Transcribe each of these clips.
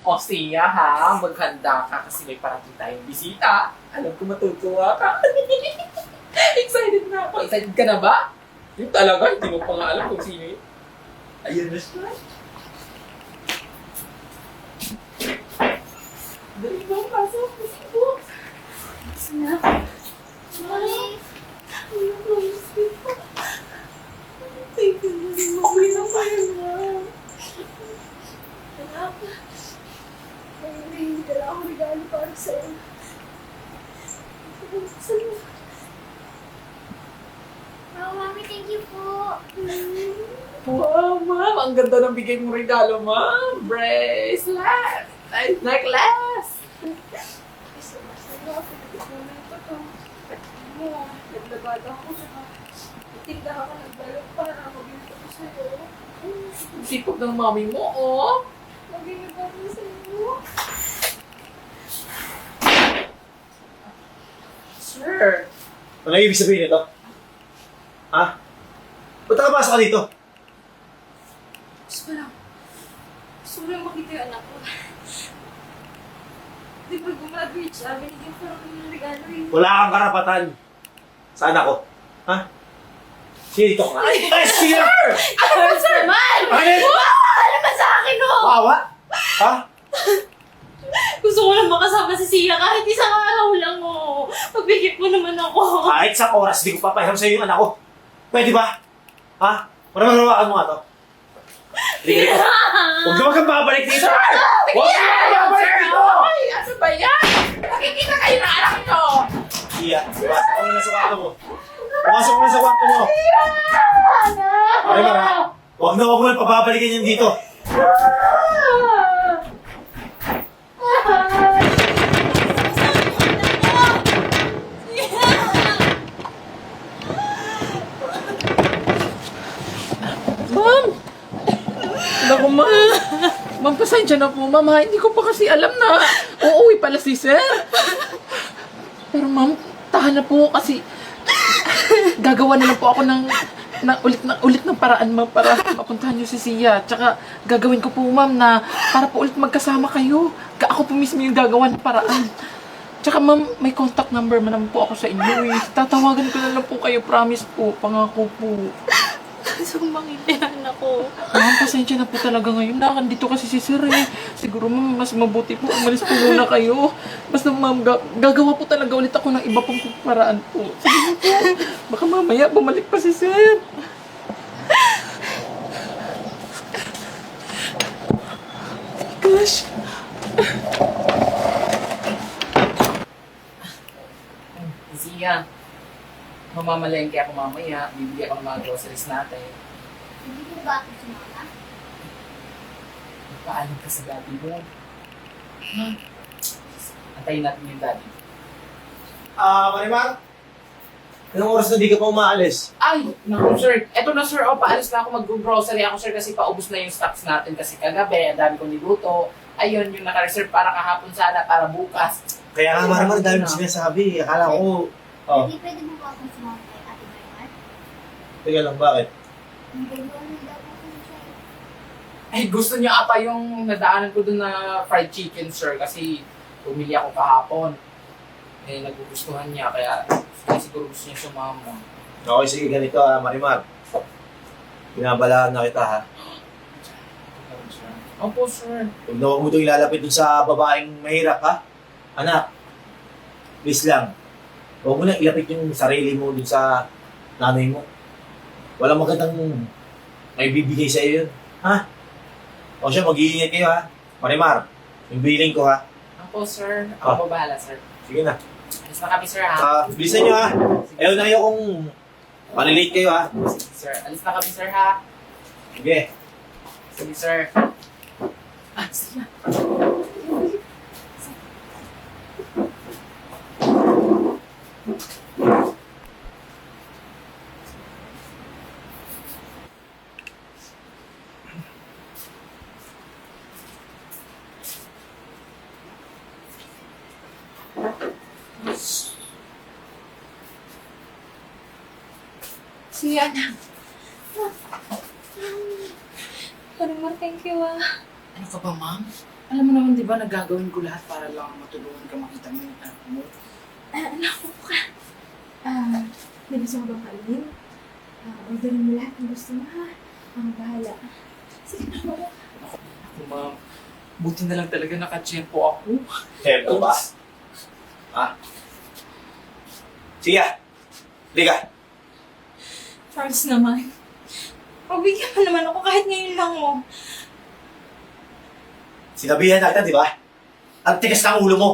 O siya ha, maghanda ka kasi may parating tayong bisita. Alam ko matutuwa ka. Excited na ako. Excited ka na ba? Yung talaga, hindi mo pa nga alam kung sino yun. Ayun na siya. Dali mo, pasok. Pasok. Sina? Sorry. Ayun, ayos dito. Thank you. Okay na pa yun, ma'am. Anak. May dala akong regalo para sa'yo. Salamat. Oh, Mami, thank you po. Wow, ma'am. Ang ganda ng bigay mong regalo, ma'am. Bracelet. Nice necklace. Isa ba sa'yo? Pinag-ipunan ko to. Mo, naglabada ako sa tinda ako nagbalot para mabili ko sa'yo. Sipag ng mami mo, oh. Mabili ko sa'yo. Sir. Ano ibig sabihin nito? Ha? Ba't nakapasok ka dito? Gusto lang. Gusto ko lang makita yung anak ko. Di ba gumraduate siya? Binigyan ko lang ng regalo eh. Wala kang karapatan. Saan ako? Ha? Sino dito ka? Ay, sino? Ano ba, sir? Man! Bakit? Wow! Ano ba sa akin, oh? Wawa? Ha? Gusto ko lang makasama si Sia kahit isang araw lang, oh. Pagbigit mo naman ako. Kahit sa oras, di ko papahiram sa'yo yung anak ko. Pwede ba? Ha? Maramang mo nga to. Hindi ka. Huwag naman kang babalik dito! Huwag naman kang babalik dito! Ay, ano ba yan? Nakikita kayo ng anak nyo. Iya, pumasok ka na sa kwarto mo. Pumasok ka na sa kwarto mo. Okay ba, ha? Huwag mo na pababalikan yan dito. Ma'am! Naku, ma'am. Ma'am, pasensya na po, ma'am. Ha? Hindi ko pa kasi alam na uuwi pala si sir. Pero ma'am, tahan na po kasi gagawa na lang po ako ng ulit ng paraan, ma'am, para mapuntahan niyo si Sia. Tsaka gagawin ko po, ma'am, na para po ulit magkasama kayo. Ako po mismo yung gagawa ng paraan. Tsaka ma'am, may contact number man naman po ako sa inyo eh. Tatawagan ko na lang po kayo, promise po, pangako po. Sumangilan ako. Ma'am, pasensya na po talaga ngayon. Nakandito kasi si Sir eh. Siguro ma'am, mas mabuti po. Umalis po muna kayo. Basta ma'am, gagawa po talaga ulit ako ng iba pong paraan po. Sige po. Baka mamaya bumalik pa si Sir. Gosh. Zia, mamamalengke ako mamaya. Bibili ako ng mga groceries natin. Hindi mo ba ako sumama? Paalam ka sa daddy mo. Ha? Antayin natin yung daddy. Marimar? Anong oras na di ka pa umaalis? Ay, naku sir. Eto na sir, paalis na ako mag-grocery ako sir kasi paubos na yung stocks natin kasi kagabi, ang dami kong niluto. Ayun, yung naka-reserve para kahapon sana, para bukas. Kaya nga, Marimar, dahil mo sinasabi. Akala ko, Hindi pwede mo ba akong sumama kay Ate Marimar? teka lang, bakit? Hindi mo daw ako siya. Ay, gusto niya ata yung nadaanan ko dun na fried chicken sir kasi bumili ako kahapon. Eh, nagugustuhan niya kaya siguro gusto niya sumama. Okay, sige, ganito Marimar. Binabalaan na kita, ha? Opo sir. Huwag mo itong ilalapit dun sa babaeng mahirap, ha? Anak, please lang. Huwag mo na ilapit yung sarili mo dun sa nanay mo. Walang magandang may bibigay sa iyo yun. Ha? O siya, mag-iingat kayo, ha? Marimar, yung billing ko, ha? Opo sir. Ako po bahala sir. Sige na. Alis na kami sir ha. Bilisan nyo, ha? Ayaw na ayaw kung malilate kayo, ha? Sige sir. Alis na kami sir ha. Sige. Sige sir. Sige na. Si anak. Marimar, thank you ah. Ano ka ba, ma'am? Alam mo naman, di ba, nagagawin ko lahat para lang matulungan ka makita mo yung anak mo. Naku ka. May gusto mo bang kainin? Orderin mo lahat ng gusto mo, ha? Ang bahala. Sige na mo. Ako, ma'am. Buti na lang talaga nakatsyempo ako. Tempo ba? Ha? Sige, liga. Charles naman. Pabigyan mo naman ako kahit ngayon lang mo. Sinabihan natin, di ba? Ang tigas ng ulo mo.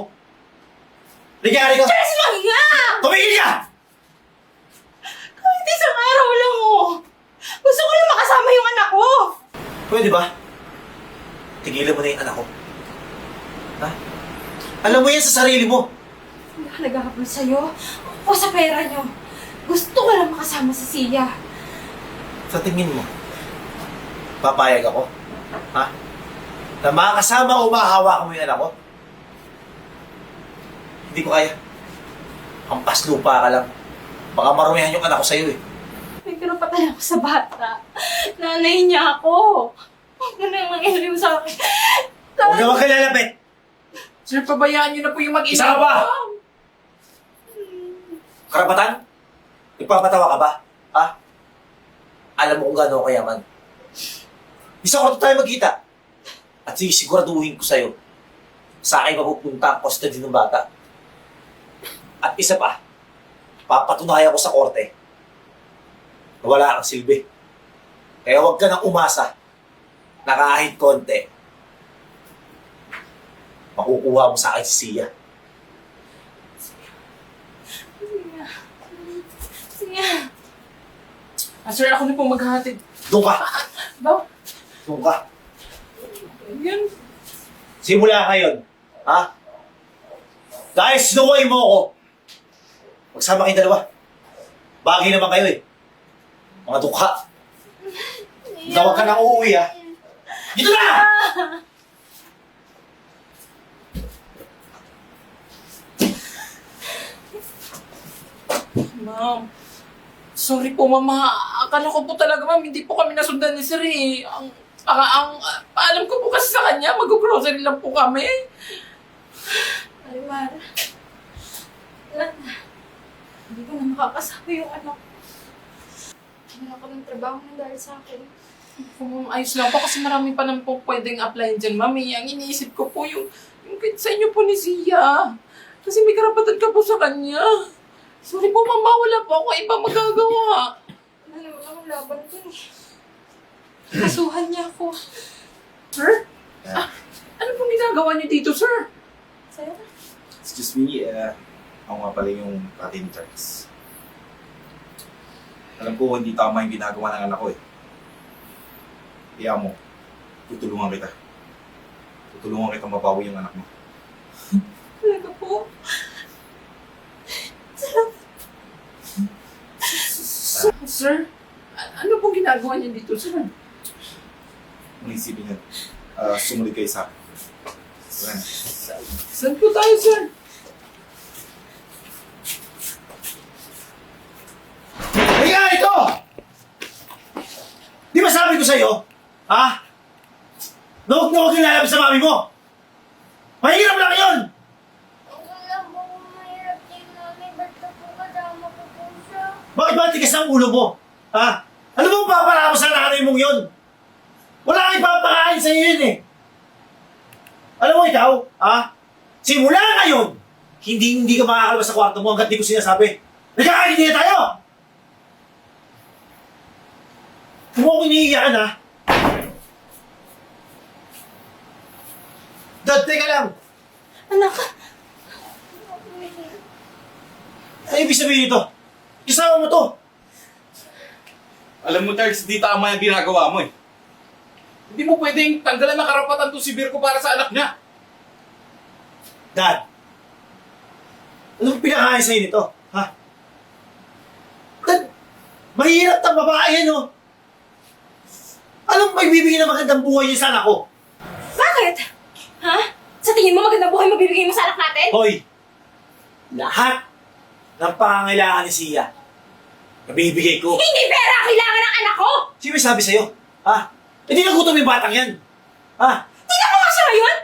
Liga, Rico! Charles, mahiya! Tumigil ka! Kahit isang araw lang mo. Gusto ko lang makasama yung anak ko. Pwede ba? Tigilan mo na yung anak ko. Ha? Alam mo yan sa sarili mo. Hindi ka naghahabol sa'yo o sa pera niyo. Gusto ko lang makasama si Sia. Sa tingin mo, papayag ako? Ha? Na makakasama o mahahawakan mo yung anak ko? Hindi ko kaya. Hampas lupa ka lang. Baka marumihan yung anak ko sa'yo eh. May karapatan ako sa bata. Nanay niya ako. Huwag mo na yung mangyari mo sa akin. Huwag ka magkalalapit! Sir, pabayaan niyo na po yung mag-isa. Isa ka ba? Karapatan? Ipapatawa ka ba? Ha? Alam mo kung gaano ako kayaman. Isang kwarto tayo magkita. At sisiguraduhin ko sa'yo, sa akin mapupunta ang custody ng bata. At isa pa, papatunayan ko sa korte na wala kang silbi. Kaya huwag ka nang umasa na kahit konti, makukuha mo sa akin si Sia. Sia. Sir, ako na po maghahatid. Doon ka! Ba? Doon ka! Yan. Simula ngayon, ha? Dahil sinuway mo ako, magsama kayong dalawa. Bagay naman kayo eh. Mga dukha. Tawag ka nang uuwi ha. Dito na! Ma'am. Sorry po, ma'am. Akala ko po talaga, ma'am, hindi po kami nasundan ni Sir eh. Alam ko po kasi sa kanya, mag-grocery lang po kami. Marimar. Wala na. Hindi ko na makakasama yung anak. Wala ko ng trabaho na dahil sa akin. Ma'am, ayos lang po kasi marami pa naman po pwedeng applyin dyan, ma'am. Ang iniisip ko po yung sa inyo po ni Sia. Kasi may karapatan ka po sa kanya. Sorry po, ma'am, wala po ako iba magagawa. Wala akong laban dun eh. Kasuhan niya ako. Sir? Ano pong ginagawa niyo dito, sir? Sa'yo? Excuse me, ako nga pala yung tatay ni Charles. Alam ko hindi tama yung ginagawa ng anak ko eh. Kaya mo, tutulungan kita. Tutulungan kita mabawi yung anak mo. Talaga po. Sir? Ano pong ginagawa niyo dito, sir? Ang isipin niya, sumunod kayo sa akin. Ayan. Saan po tayo, sir? Higa ito! Di ba sabi ko sa'yo? Ha? Na huwag nilalabas sa mami mo! Mahirap lang yun! Wala po akong mahirap kay mami. Ba't ka po kasama ko po siya? Bakit ba tigas ang ulo mo? Ha? Ano bang paparamos sa nanay mong yun? Wala kang ipapakain sa'yo yun eh. Alam mo ikaw, ha? Simula ngayon, hindi ka makakalabas sa kwarto mo hanggat di ko sinasabi. Nagkakain din tayo! Kung ako iniiyakan ha? Dad, teka lang. Anak, Ano ibig sabihin ito? Kasama mo to. Alam mo Charles, di tama yung ginagawa mo eh. Hindi mo pwedeng tanggalan ng karapatan to si Virgo para sa anak niya. Dad, ano bang pinakain sa'yo nito? Ha? Dad, mahirap ng babae yan, oh. Alam mo may bibigyan ng magandang buhay yung sa anak ko? bakit? Ha? Sa tingin mo magandang buhay mabibigay mo sa anak natin? Hoy, lahat ng pangangailangan ni Sia, nabibigay ko. Hindi pera ang kailangan ng anak ko! Sino may sabi sa'yo? Ha? Hindi nagutom yung batang yan. Ha? Tingnan mo nga siya ngayon!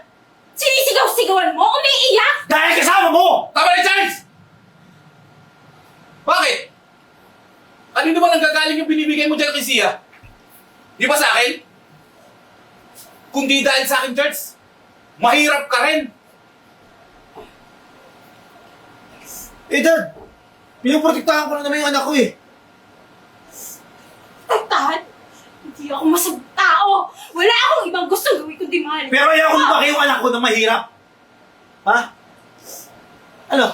nagsisisi ah. Di ba sa akin? Kung di dahil sa akin, Charles, mahirap ka rin. Eh, Dad! Pinoprotektahan ko lang naman yung anak ko eh. Tantahan? Hindi ako masamang tao. Wala akong ibang gustong gawin kundi mahalin. Pero ayaw ko lumaki yung anak ko na mahirap. Ha? Ano?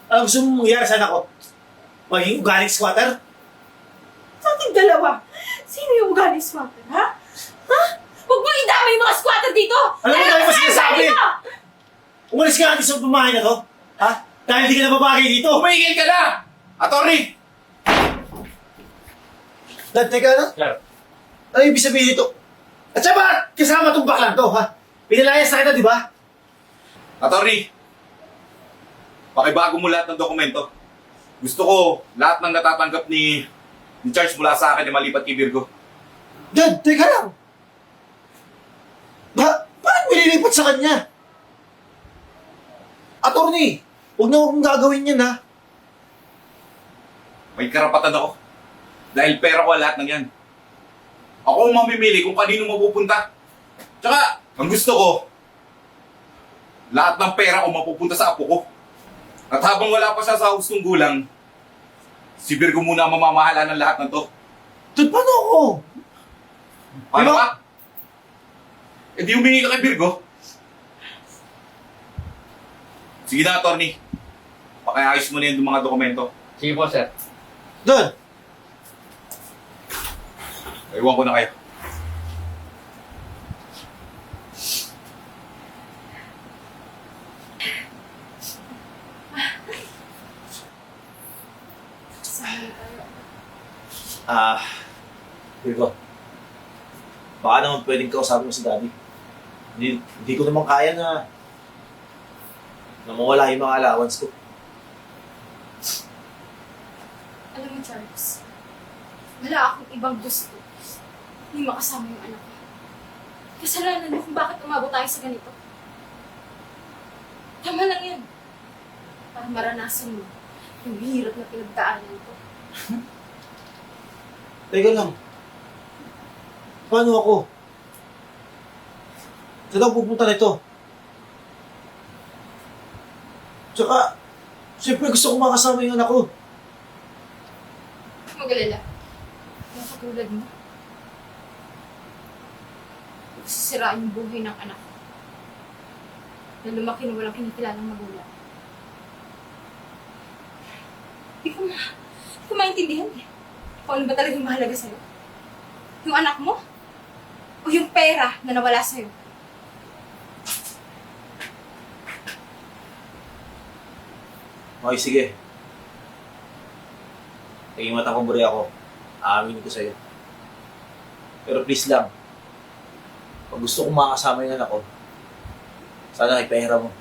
Ano gusto mong mangyari sa anak ko? Maging ugaling squatter? Sa ating dalawa, sino yung ugaling squatter, ha? Ha? Huwag mo idamay yung mga squatter dito! Alam mo tayo ba sinasabi? dito? Umalis ka natin sa pamahay na to? Ha? Dahil di ka na babagay dito. Tumigil ka na! Attorney! Dad, teka na. Ano ibig sabihin nito? At siya ba kasama itong baklang to, ha? Pinalayas na kita, di ba? Attorney! Pakibago mo lahat ng dokumento. Gusto ko lahat ng natatanggap ni Charles mula sa akin ay malipat kay Virgo. Dad, teka lang. Bakit nililipat sa kanya? Attorney, huwag na akong gagawin yan, ha? May karapatan ako. Dahil pera ko lahat ng yan. Ako ang mamimili kung kanino mapupunta. Tsaka, ang gusto ko, lahat ng pera ko mapupunta sa apo ko. At habang wala pa siya sa hustong gulang, si Virgo muna ang mamamahala ng lahat ng to. Dad, paano ako? Paano Diba? ka? Eh di humingi ka kay Virgo. Sige na, attorney. Pakiayos mo na yung mga dokumento. Sige po, sir. Dad, Ewan ko na kayo. Virgo. Baka naman pwedeng kausapin mo si Daddy. Hindi ko naman kaya na mawala yung mga allowance ko. Alam mo, Charles, wala akong ibang gusto. Hindi makasama yung anak ko. Kasalanan mo kung bakit umabot tayo sa ganito. Tama lang yan. Para maranasan mo yung hirap na pinagdaanan ko. Teka lang. Paano ako? Saan ako pupunta nito? Tsaka, siyempre gusto ko makasama yung anak ko. Mag-alala. Yung katulad mo. Sisiraan yung buhay ng anak ko. Na lumaki na walang kinikilalang magulang. Hindi ko maintindihan eh. Kung ano ba talagang mahalaga sa'yo? Yung anak mo? O yung pera na nawala sa'yo? Okay, sige. Naging matang ako. Aamin ko sa'yo. Pero please lang, pag gusto kong makasama yung anak ko, sana ipahira mo.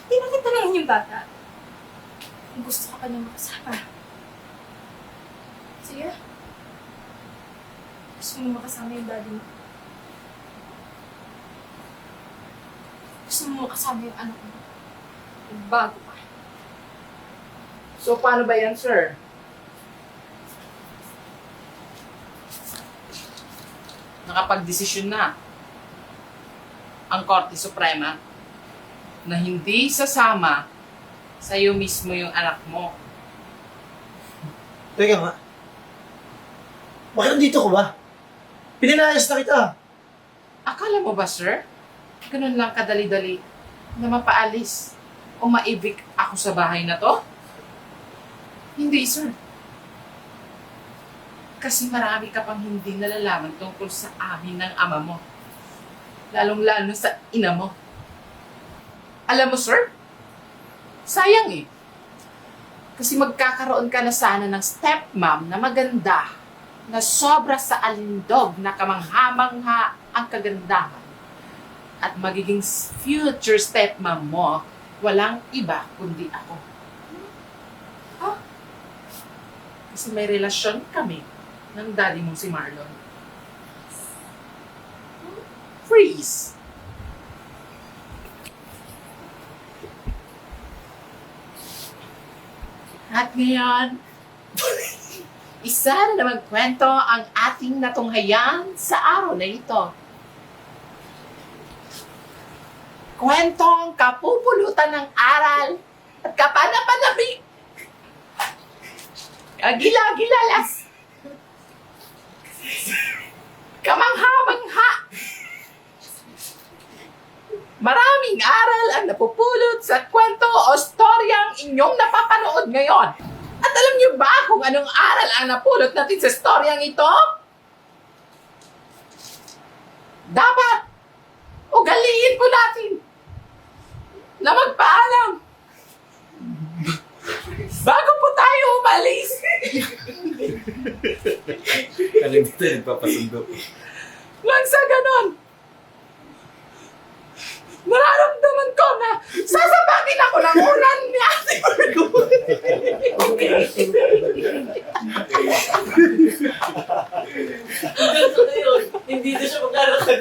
Hindi natin tanongin yung bata. Kung gusto ka pa niya makasama. Sige. Gusto mo makasama yung daddy mo? Gusto mo makasama yung anak mo? Bago pa. So, paano ba yan, sir? Nakapag-desisyon na ang Korte Suprema na hindi sasama sa iyo mismo yung anak mo. Teka nga. Bakit nandito ko ba? Pinilayas na kita. Akala mo ba, sir? Ganun lang kadali-dali na mapaalis o maibig ako sa bahay na to? Hindi, sir. Kasi marami ka pang hindi nalalaman tungkol sa amin ng ama mo. Lalong-lalo sa ina mo. Alam mo, sir? Sayang eh. Kasi magkakaroon ka na sana ng stepmom na maganda, na sobra sa alindog na kamangha-mangha ang kagandahan. At magiging future stepmom mo, walang iba kundi ako. Huh? Kasi may relasyon kami ng daddy mong si Marlon. Freeze! At ngayon, Isa na naman kwento ang ating natunghayan sa araw na ito. Kwentong kapupulutan ng aral at kapanapanabik. Kagila-gilalas. Kamangha-mangha. Maraming aral ang napupulot sa kwento o storyang inyong napapanood ngayon. At alam niyo ba kung anong aral ang napulot natin sa storyang ito? Dapat ugaliin po natin na magpaalam bago po tayo umalis. Alam dito, nagpapasundo. Nang sa ganon, nararamdaman ko na sasapakin ako ng unan ni Ate Virgo. Hanggang sa ngayon, hindi na siya maglalakad.